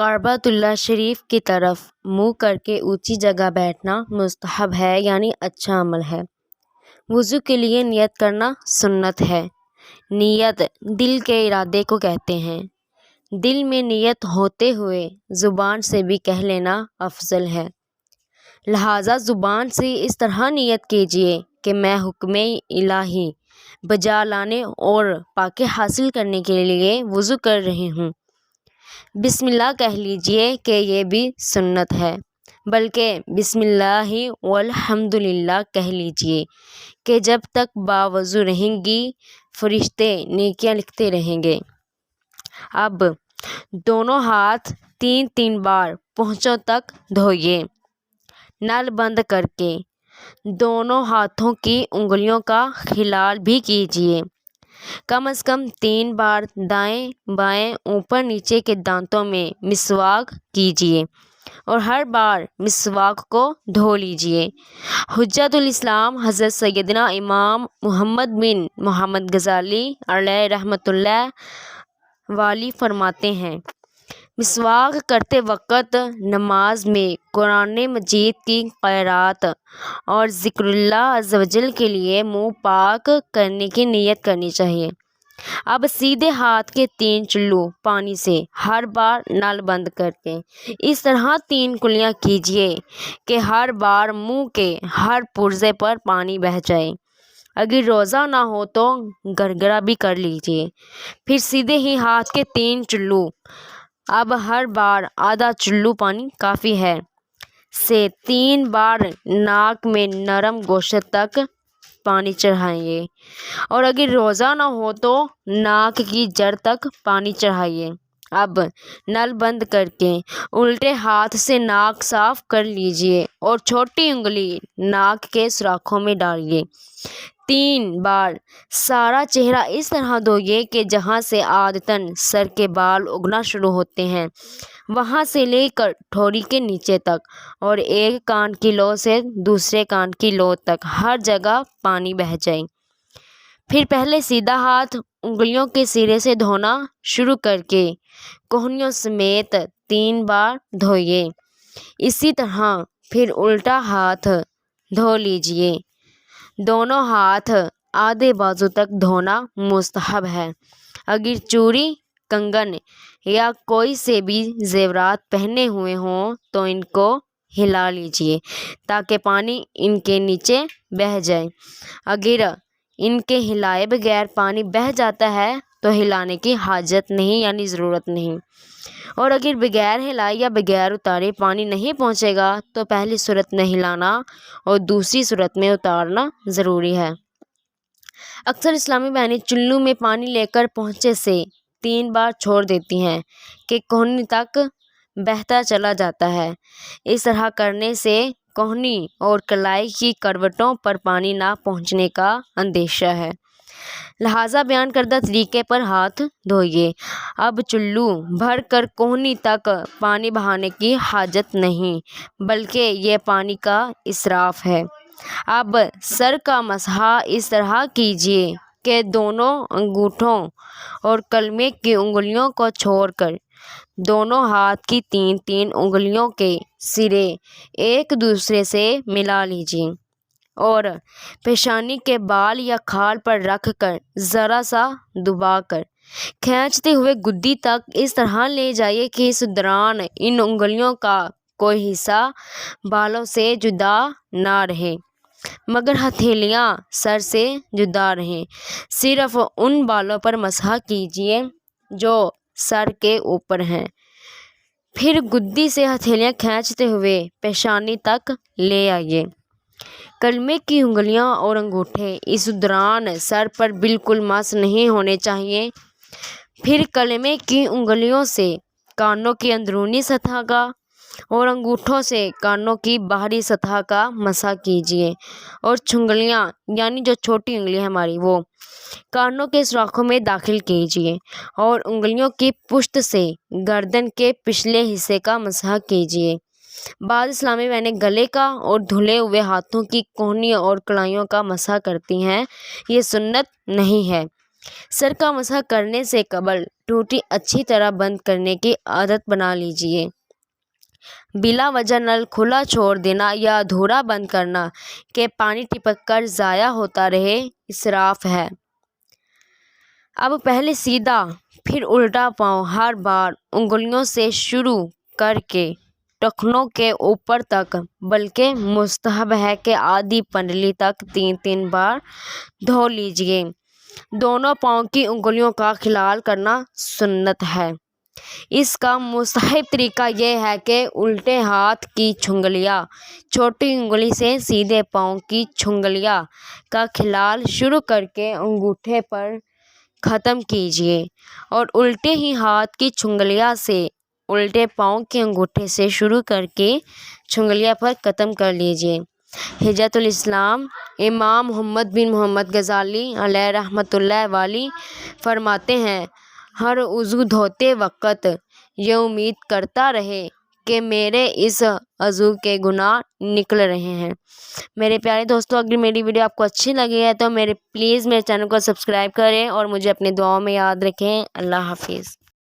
کعبۃ اللہ شریف کی طرف منہ کر کے اونچی جگہ بیٹھنا مستحب ہے، یعنی اچھا عمل ہے۔ وضو کے لیے نیت کرنا سنت ہے۔ نیت دل کے ارادے کو کہتے ہیں۔ دل میں نیت ہوتے ہوئے زبان سے بھی کہہ لینا افضل ہے۔ لہٰذا زبان سے اس طرح نیت کیجیے کہ میں حکم الہی بجا لانے اور پاکی حاصل کرنے کے لیے وضو کر رہی ہوں۔ بسم اللہ کہہ لیجیے کہ یہ بھی سنت ہے، بلکہ بسم اللہ والحمد للہ کہہ لیجیے کہ جب تک باوضو رہیں گی فرشتے نیکیاں لکھتے رہیں گے۔ اب دونوں ہاتھ 3 بار پونچھوں تک دھوئیے، نل بند کر کے۔ دونوں ہاتھوں کی انگلیوں کا خلال بھی کیجیے۔ کم از کم 3 بار دائیں بائیں اوپر نیچے کے دانتوں میں مسواک کیجیے اور ہر بار مسواک کو دھو لیجیے۔ حجت الاسلام حضرت سیدنا امام محمد بن محمد غزالی علیہ رحمۃ اللہ والی فرماتے ہیں، مسواک کرتے وقت نماز میں قرآن مجید کی قرأت اور ذکر اللہ عز و جل کے لیے منہ پاک کرنے کی نیت کرنی چاہیے۔ اب سیدھے ہاتھ کے 3 چلو پانی سے ہر بار نل بند کر کے اس طرح 3 کلیاں کیجیے کہ ہر بار منہ کے ہر پرزے پر پانی بہہ جائے۔ اگر روزہ نہ ہو تو گرگرہ بھی کر لیجیے۔ پھر سیدھے ہی ہاتھ کے 3 چلو، اب ہر بار آدھا چلو پانی کافی ہے، سے 3 بار ناک میں نرم گوشت تک پانی چڑھائیے، اور اگر روزہ نہ ہو تو ناک کی جڑ تک پانی چڑھائیے۔ اب نل بند کر کے الٹے ہاتھ سے ناک صاف کر لیجیے اور چھوٹی انگلی ناک کے سوراخوں میں ڈالیے۔ 3 بار سارا چہرہ اس طرح دھوئیے کہ جہاں سے عادتاً سر کے بال اگنا شروع ہوتے ہیں وہاں سے لے کر ٹھوڑی کے نیچے تک، اور ایک کان کی لو سے دوسرے کان کی لو تک ہر جگہ پانی بہہ جائے۔ پھر پہلے سیدھا ہاتھ انگلیوں کے سرے سے دھونا شروع کر کے کوہنیوں سمیت 3 بار دھوئیے۔ اسی طرح پھر الٹا ہاتھ دھو لیجیے۔ دونوں ہاتھ آدھے بازو تک دھونا مستحب ہے۔ اگر چوڑی، کنگن یا کوئی سے بھی زیورات پہنے ہوئے ہوں تو ان کو ہلا لیجیے تاکہ پانی ان کے نیچے بہہ جائے۔ اگر ان کے ہلائے بغیر پانی بہہ جاتا ہے تو ہلانے کی حاجت نہیں، یعنی ضرورت نہیں، اور اگر بغیر ہلائے یا بغیر اتارے پانی نہیں پہنچے گا تو پہلی صورت میں ہلانا اور دوسری صورت میں اتارنا ضروری ہے۔ اکثر اسلامی بہنیں چلو میں پانی لے کر پونچھے سے 3 بار چھوڑ دیتی ہیں کہ کوہنی تک بہتا چلا جاتا ہے۔ اس طرح کرنے سے کوہنی اور کلائی کی کروٹوں پر پانی نہ پہنچنے کا اندیشہ ہے، لہٰذا بیان کردہ طریقے پر ہاتھ دھوئیے۔ اب چلو بھر کر کوہنی تک پانی بہانے کی حاجت نہیں، بلکہ یہ پانی کا اسراف ہے۔ اب سر کا مسح اس طرح کیجیے کہ دونوں انگوٹھوں اور کلمے کی انگلیوں کو چھوڑ کر دونوں ہاتھ کی 3 انگلیوں کے سرے ایک دوسرے سے ملا لیجیے اور پیشانی کے بال یا کھال پر رکھ کر ذرا سا دبا کر کھینچتے ہوئے گدی تک اس طرح لے جائیے کہ اس دوران ان انگلیوں کا کوئی حصہ بالوں سے جدا نہ رہے مگر ہتھیلیاں سر سے جدا رہیں۔ صرف ان بالوں پر مسح کیجیے جو سر کے اوپر ہیں۔ پھر گدی سے ہتھیلیاں کھینچتے ہوئے پیشانی تک لے آئیے۔ کلمے کی انگلیاں اور انگوٹھے اس دوران سر پر بالکل مس نہیں ہونے چاہیے۔ پھر کلمے کی انگلیوں سے کانوں کی اندرونی سطح کا اور انگوٹھوں سے کانوں کی باہری سطح کا مسح کیجیے، اور چھنگلیاں یعنی جو چھوٹی انگلی ہے ہماری وہ کانوں کے سوراخوں میں داخل کیجیے، اور انگلیوں کی پشت سے گردن کے پچھلے حصے کا مسح کیجیے۔ بعض اسلامی بہنیں گلے کا اور دھلے ہوئے ہاتھوں کی کوہنی اور کلائیوں کا مسح کرتی ہیں، یہ سنت نہیں ہے۔ سر کا مسح کرنے سے قبل ٹوٹی اچھی طرح بند کرنے کی عادت بنا لیجیے۔ بلا وجہ نل کھلا چھوڑ دینا یا ادھورا بند کرنا کہ پانی ٹپک کر ضائع ہوتا رہے اسراف ہے۔ اب پہلے سیدھا پھر الٹا پاؤں ہر بار انگلیوں سے شروع کر کے ٹخنوں کے اوپر تک، بلکہ مستحب ہے کہ آدھی پنڈلی تک 3 بار دھو لیجیے۔ دونوں پاؤں کی انگلیوں کا خلال کرنا سنت ہے۔ اس کا مستحب طریقہ یہ ہے کہ الٹے ہاتھ کی چھنگلیاں چھوٹی انگلی سے سیدھے پاؤں کی چھنگلیاں کا خلال شروع کر کے انگوٹھے پر ختم کیجیے اور الٹے ہی ہاتھ کی چھنگلیاں سے الٹے پاؤں کے انگوٹھے سے شروع کر کے چھنگلیاں پر ختم کر لیجیے۔ حجت الاسلام امام محمد بن محمد غزالی علیہ رحمۃ اللہ والی فرماتے ہیں، ہر عضو دھوتے وقت یہ امید کرتا رہے کہ میرے اس عضو کے گناہ نکل رہے ہیں۔ میرے پیارے دوستو، اگر میری ویڈیو آپ کو اچھی لگی ہے تو پلیز میرے چینل کو سبسکرائب کریں اور مجھے اپنی دعاؤں میں یاد رکھیں۔ اللہ حافظ۔